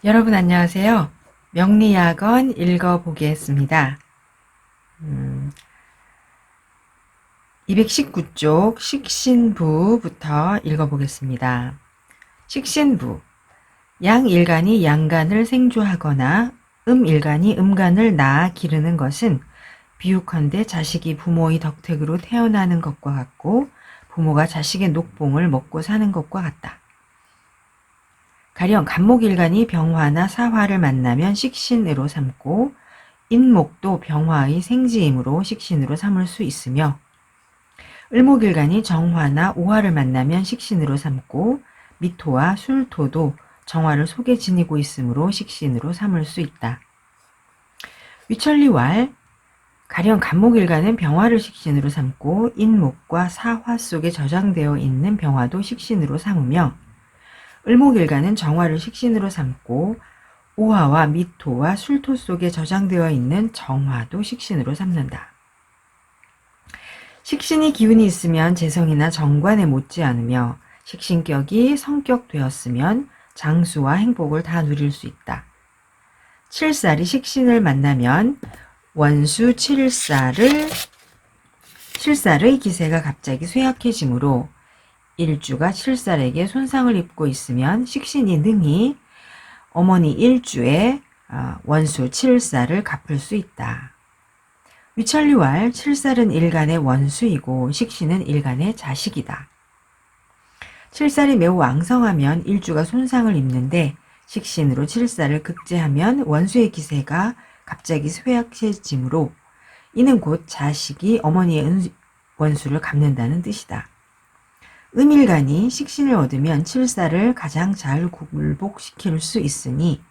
여러분 안녕하세요. 명리학원 읽어보겠습니다. 219쪽 식신부부터 읽어보겠습니다. 식신부, 양일간이 양간을 생조하거나 음일간이 음간을 낳아 기르는 것은 비유컨대 자식이 부모의 덕택으로 태어나는 것과 같고 부모가 자식의 녹봉을 먹고 사는 것과 같다. 가령 간목일간이 병화나 사화를 만나면 식신으로 삼고 인목도 병화의 생지이므로 식신으로 삼을 수 있으며 을목일간이 정화나 오화를 만나면 식신으로 삼고 미토와 술토도 정화를 속에 지니고 있으므로 식신으로 삼을 수 있다. 위천리왈 가령 간목일간은 병화를 식신으로 삼고 인목과 사화 속에 저장되어 있는 병화도 식신으로 삼으며 을목일간은 정화를 식신으로 삼고 오화와 미토와 술토 속에 저장되어 있는 정화도 식신으로 삼는다. 식신이 기운이 있으면 재성이나 정관에 못지 않으며 식신격이 성격되었으면 장수와 행복을 다 누릴 수 있다. 칠살이 식신을 만나면 원수 칠살의 기세가 갑자기 쇠약해지므로 일주가 칠살에게 손상을 입고 있으면 식신이 능히 어머니 일주에 원수 칠살을 갚을 수 있다. 위천리왈 칠살은 일간의 원수이고 식신은 일간의 자식이다. 칠살이 매우 왕성하면 일주가 손상을 입는데 식신으로 칠살을 극제하면 원수의 기세가 갑자기 쇠약해지므로 이는 곧 자식이 어머니의 원수를 갚는다는 뜻이다. 음일간이 식신을 얻으면 칠살을 가장 잘 굴복시킬 수 있으니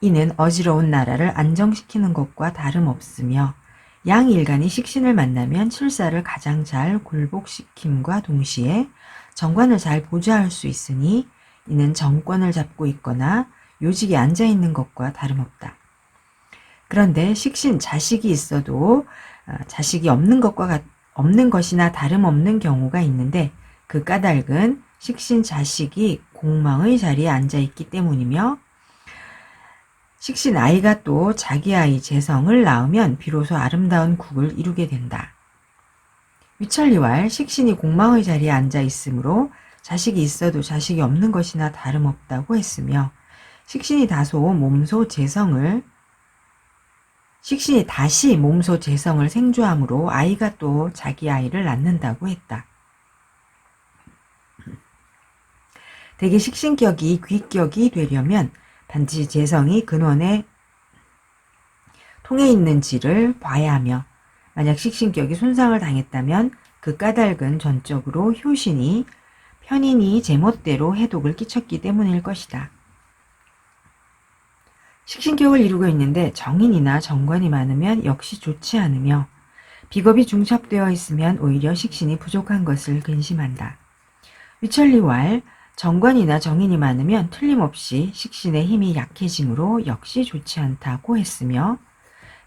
이는 어지러운 나라를 안정시키는 것과 다름없으며 양일간이 식신을 만나면 칠살을 가장 잘 굴복시킴과 동시에 정관을 잘 보좌할 수 있으니 이는 정권을 잡고 있거나 요직에 앉아있는 것과 다름없다. 그런데 식신 자식이 있어도 자식이 없는 것이나 다름없는 경우가 있는데 그 까닭은 식신 자식이 공망의 자리에 앉아있기 때문이며 식신 아이가 또 자기 아이 재성을 낳으면 비로소 아름다운 국을 이루게 된다. 위천리왈 식신이 공망의 자리에 앉아있으므로 자식이 있어도 자식이 없는 것이나 다름없다고 했으며 식신이 다시 몸소 재성을 생조함으로 아이가 또 자기 아이를 낳는다고 했다. 대개 식신격이 귀격이 되려면 반드시 재성이 근원에 통해 있는지를 봐야 하며 만약 식신격이 손상을 당했다면 그 까닭은 전적으로 효신이 편인이 제멋대로 해독을 끼쳤기 때문일 것이다. 식신격을 이루고 있는데 정인이나 정관이 많으면 역시 좋지 않으며 비겁이 중첩되어 있으면 오히려 식신이 부족한 것을 근심한다. 위천리왈 정관이나 정인이 많으면 틀림없이 식신의 힘이 약해지므로 역시 좋지 않다고 했으며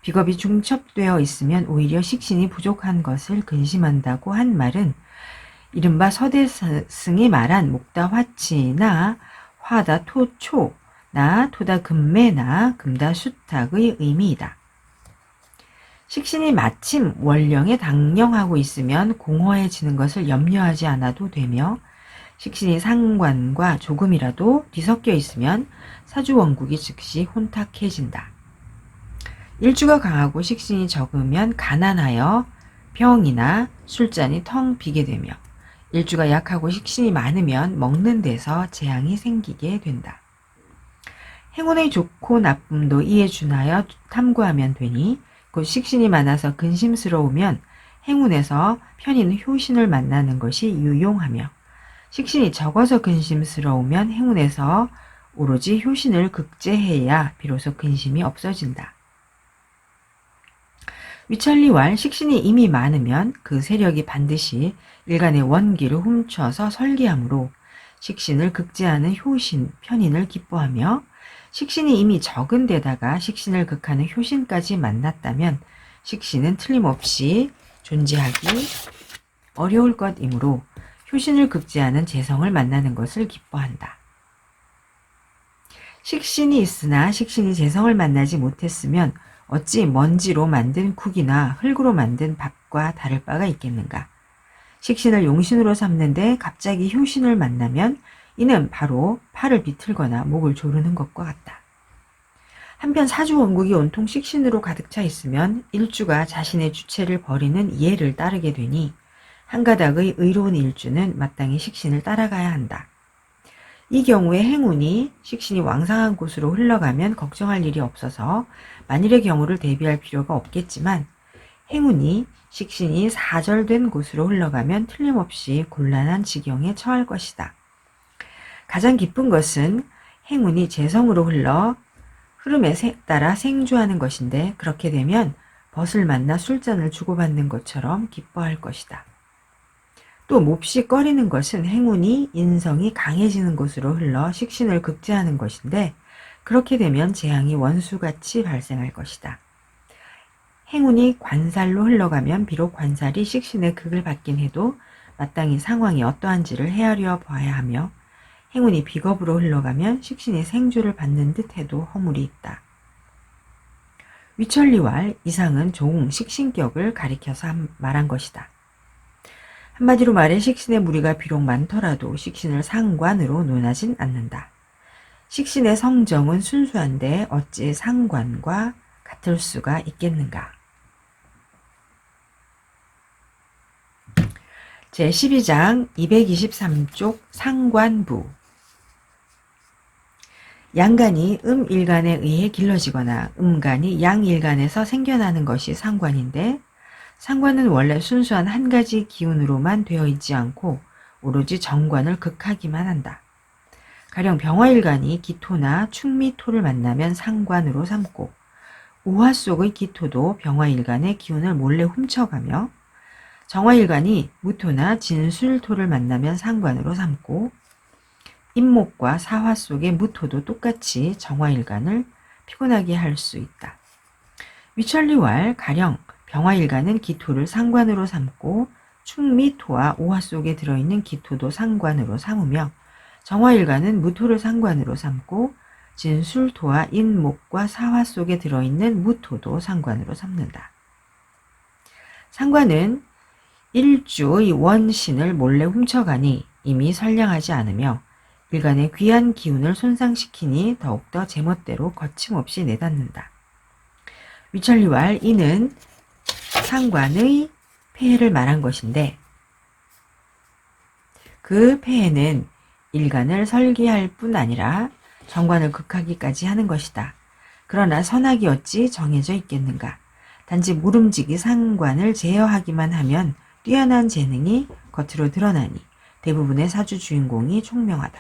비겁이 중첩되어 있으면 오히려 식신이 부족한 것을 근심한다고 한 말은 이른바 서대승이 말한 목다 화치나 화다 토초나 토다 금매나 금다 수탁의 의미이다. 식신이 마침 원령에 당령하고 있으면 공허해지는 것을 염려하지 않아도 되며 식신이 상관과 조금이라도 뒤섞여 있으면 사주원국이 즉시 혼탁해진다. 일주가 강하고 식신이 적으면 가난하여 병이나 술잔이 텅 비게 되며 일주가 약하고 식신이 많으면 먹는 데서 재앙이 생기게 된다. 행운의 좋고 나쁨도 이에 준하여 탐구하면 되니 곧 식신이 많아서 근심스러우면 행운에서 편인 효신을 만나는 것이 유용하며 식신이 적어서 근심스러우면 행운에서 오로지 효신을 극제해야 비로소 근심이 없어진다. 위천리왈 식신이 이미 많으면 그 세력이 반드시 일간의 원기를 훔쳐서 설계하므로 식신을 극제하는 효신, 편인을 기뻐하며 식신이 이미 적은 데다가 식신을 극하는 효신까지 만났다면 식신은 틀림없이 존재하기 어려울 것이므로 효신을 극제하는 재성을 만나는 것을 기뻐한다. 식신이 있으나 식신이 재성을 만나지 못했으면 어찌 먼지로 만든 국이나 흙으로 만든 밥과 다를 바가 있겠는가. 식신을 용신으로 삼는데 갑자기 효신을 만나면 이는 바로 팔을 비틀거나 목을 조르는 것과 같다. 한편 사주 원국이 온통 식신으로 가득 차 있으면 일주가 자신의 주체를 버리는 예를 따르게 되니 한 가닥의 의로운 일주는 마땅히 식신을 따라가야 한다. 이 경우에 행운이 식신이 왕성한 곳으로 흘러가면 걱정할 일이 없어서 만일의 경우를 대비할 필요가 없겠지만 행운이 식신이 사절된 곳으로 흘러가면 틀림없이 곤란한 지경에 처할 것이다. 가장 기쁜 것은 행운이 재성으로 흘러 흐름에 따라 생주하는 것인데 그렇게 되면 벗을 만나 술잔을 주고받는 것처럼 기뻐할 것이다. 또 몹시 꺼리는 것은 행운이 인성이 강해지는 곳으로 흘러 식신을 극제하는 것인데 그렇게 되면 재앙이 원수같이 발생할 것이다. 행운이 관살로 흘러가면 비록 관살이 식신의 극을 받긴 해도 마땅히 상황이 어떠한지를 헤아려 봐야 하며 행운이 비겁으로 흘러가면 식신이 생주를 받는 듯 해도 허물이 있다. 위천리왈 이상은 종 식신격을 가리켜서 말한 것이다. 한마디로 말해 식신의 무리가 비록 많더라도 식신을 상관으로 논하진 않는다. 식신의 성정은 순수한데 어찌 상관과 같을 수가 있겠는가. 제12장 223쪽 상관부. 양간이 음일간에 의해 길러지거나 음간이 양일간에서 생겨나는 것이 상관인데 상관은 원래 순수한 한 가지 기운으로만 되어 있지 않고 오로지 정관을 극하기만 한다. 가령 병화일간이 기토나 충미토를 만나면 상관으로 삼고 우화 속의 기토도 병화일간의 기운을 몰래 훔쳐가며 정화일간이 무토나 진술토를 만나면 상관으로 삼고 임목과 사화 속의 무토도 똑같이 정화일간을 피곤하게 할 수 있다. 위천리왈 가령 병화일간은 기토를 상관으로 삼고 충미토와 오화 속에 들어있는 기토도 상관으로 삼으며 정화일간은 무토를 상관으로 삼고 진술토와 인목과 사화 속에 들어있는 무토도 상관으로 삼는다. 상관은 일주의 원신을 몰래 훔쳐가니 이미 선량하지 않으며 일간의 귀한 기운을 손상시키니 더욱더 제멋대로 거침없이 내닫는다. 위천리왈 이는 상관의 폐해를 말한 것인데 그 폐해는 일간을 설계할 뿐 아니라 정관을 극하기까지 하는 것이다. 그러나 선악이 어찌 정해져 있겠는가. 단지 모름지기 상관을 제어하기만 하면 뛰어난 재능이 겉으로 드러나니 대부분의 사주 주인공이 총명하다.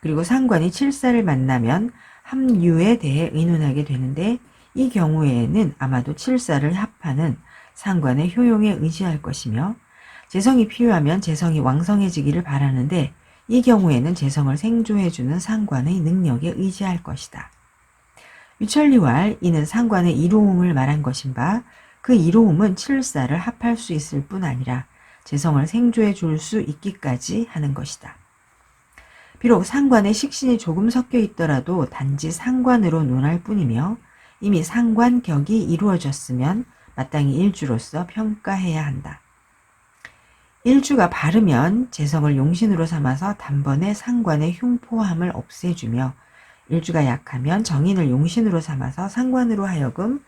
그리고 상관이 칠사를 만나면 합류에 대해 의논하게 되는데 이 경우에는 아마도 칠사를 합하는 상관의 효용에 의지할 것이며 재성이 필요하면 재성이 왕성해지기를 바라는데 이 경우에는 재성을 생조해주는 상관의 능력에 의지할 것이다. 위천리왈 이는 상관의 이로움을 말한 것인바 그 이로움은 칠사를 합할 수 있을 뿐 아니라 재성을 생조해 줄 수 있기까지 하는 것이다. 비록 상관에 식신이 조금 섞여 있더라도 단지 상관으로 논할 뿐이며 이미 상관격이 이루어졌으면 마땅히 일주로서 평가해야 한다. 일주가 바르면 재성을 용신으로 삼아서 단번에 상관의 흉포함을 없애주며 일주가 약하면 정인을 용신으로 삼아서 상관으로 하여금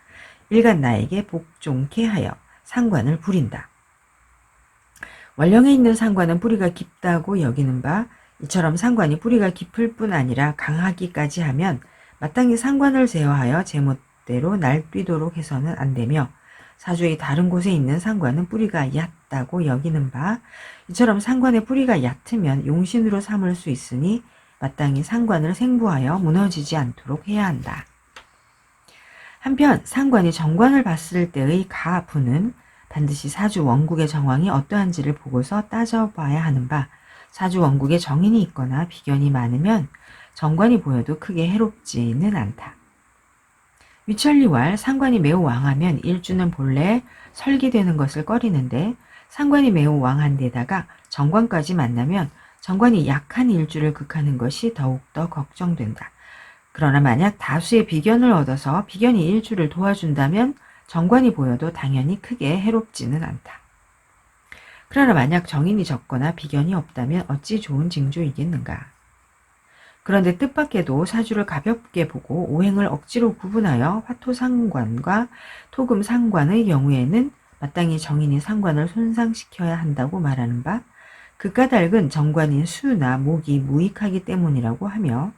일간 나에게 복종케 하여 상관을 부린다. 원령에 있는 상관은 뿌리가 깊다고 여기는 바 이처럼 상관이 뿌리가 깊을 뿐 아니라 강하기까지 하면 마땅히 상관을 제어하여 제멋대로 날뛰도록 해서는 안 되며 사주의 다른 곳에 있는 상관은 뿌리가 얕다고 여기는 바 이처럼 상관의 뿌리가 얕으면 용신으로 삼을 수 있으니 마땅히 상관을 생부하여 무너지지 않도록 해야 한다. 한편 상관이 정관을 봤을 때의 가부는 반드시 사주 원국의 정황이 어떠한지를 보고서 따져봐야 하는 바 사주 원국에 정인이 있거나 비견이 많으면 정관이 보여도 크게 해롭지는 않다. 위천리왈 상관이 매우 왕하면 일주는 본래 설기되는 것을 꺼리는데 상관이 매우 왕한 데다가 정관까지 만나면 정관이 약한 일주를 극하는 것이 더욱더 걱정된다. 그러나 만약 다수의 비견을 얻어서 비견이 일주를 도와준다면 정관이 보여도 당연히 크게 해롭지는 않다. 그러나 만약 정인이 적거나 비견이 없다면 어찌 좋은 징조이겠는가. 그런데 뜻밖에도 사주를 가볍게 보고 오행을 억지로 구분하여 화토상관과 토금상관의 경우에는 마땅히 정인이 상관을 손상시켜야 한다고 말하는 바 극까닭은 정관인 수나 목이 무익하기 때문이라고 하며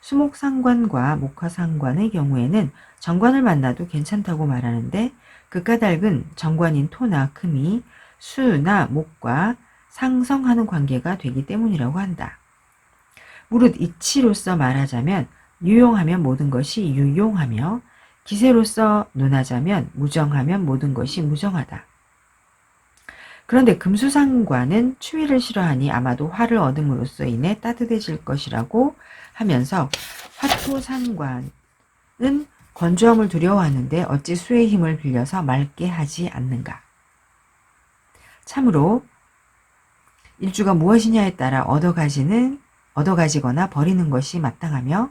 수목상관과 목화상관의 경우에는 정관을 만나도 괜찮다고 말하는데 극까닭은 정관인 토나 금이 수나 목과 상성하는 관계가 되기 때문이라고 한다. 무릇 이치로서 말하자면 유용하면 모든 것이 유용하며 기세로서 논하자면 무정하면 모든 것이 무정하다. 그런데 금수상관은 추위를 싫어하니 아마도 화를 얻음으로써 인해 따뜻해질 것이라고 하면서 화토상관은 건조함을 두려워하는데 어찌 수의 힘을 빌려서 맑게 하지 않는가. 참으로 일주가 무엇이냐에 따라 얻어가지거나 버리는 것이 마땅하며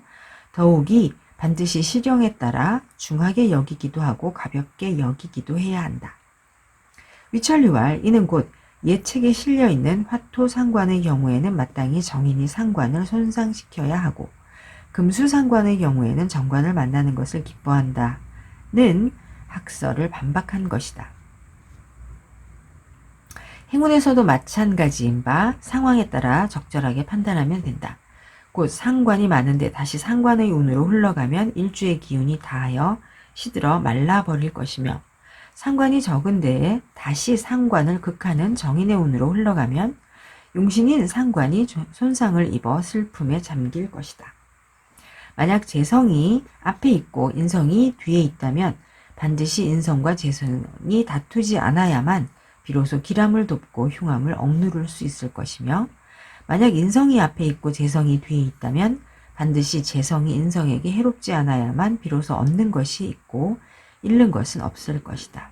더욱이 반드시 실용에 따라 중하게 여기기도 하고 가볍게 여기기도 해야 한다. 위천리왈 이는 곧 예책에 실려있는 화토상관의 경우에는 마땅히 정인이 상관을 손상시켜야 하고 금수상관의 경우에는 정관을 만나는 것을 기뻐한다는 학설을 반박한 것이다. 행운에서도 마찬가지인 바 상황에 따라 적절하게 판단하면 된다. 곧 상관이 많은데 다시 상관의 운으로 흘러가면 일주의 기운이 다하여 시들어 말라버릴 것이며 상관이 적은데 다시 상관을 극하는 정인의 운으로 흘러가면 용신인 상관이 손상을 입어 슬픔에 잠길 것이다. 만약 재성이 앞에 있고 인성이 뒤에 있다면 반드시 인성과 재성이 다투지 않아야만 비로소 기람을 돕고 흉함을 억누를 수 있을 것이며 만약 인성이 앞에 있고 재성이 뒤에 있다면 반드시 재성이 인성에게 해롭지 않아야만 비로소 얻는 것이 있고 잃는 것은 없을 것이다.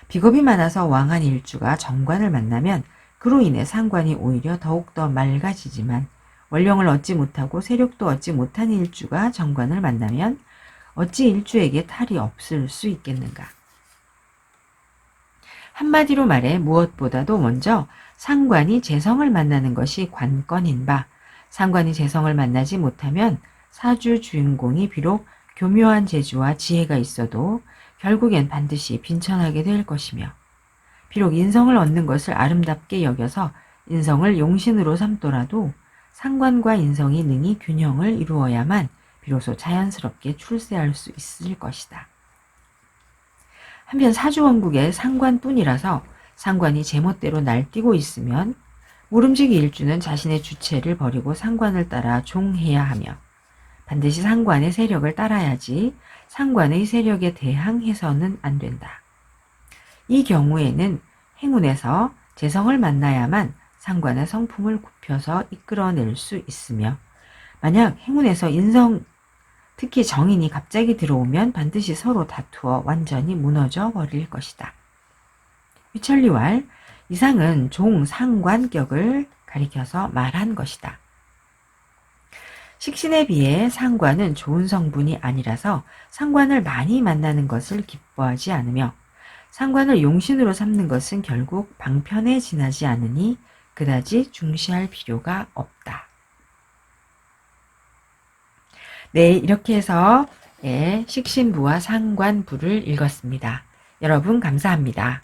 비겁이 많아서 왕한 일주가 정관을 만나면 그로 인해 상관이 오히려 더욱더 맑아지지만 원령을 얻지 못하고 세력도 얻지 못한 일주가 정관을 만나면 어찌 일주에게 탈이 없을 수 있겠는가. 한마디로 말해 무엇보다도 먼저 상관이 재성을 만나는 것이 관건인 바 상관이 재성을 만나지 못하면 사주 주인공이 비록 교묘한 재주와 지혜가 있어도 결국엔 반드시 빈천하게 될 것이며 비록 인성을 얻는 것을 아름답게 여겨서 인성을 용신으로 삼더라도 상관과 인성이 능히 균형을 이루어야만 비로소 자연스럽게 출세할 수 있을 것이다. 한편 사주원국의 상관뿐이라서 상관이 제멋대로 날뛰고 있으면 모름지기 일주는 자신의 주체를 버리고 상관을 따라 종해야 하며 반드시 상관의 세력을 따라야지 상관의 세력에 대항해서는 안 된다. 이 경우에는 행운에서 재성을 만나야만 상관의 성품을 굽혀서 이끌어낼 수 있으며 만약 행운에서 인성 특히 정인이 갑자기 들어오면 반드시 서로 다투어 완전히 무너져 버릴 것이다. 위천리왈 이상은 종상관격을 가리켜서 말한 것이다. 식신에 비해 상관은 좋은 성분이 아니라서 상관을 많이 만나는 것을 기뻐하지 않으며 상관을 용신으로 삼는 것은 결국 방편에 지나지 않으니 그다지 중시할 필요가 없다. 네, 이렇게 해서 식신부와 상관부를 읽었습니다. 여러분 감사합니다.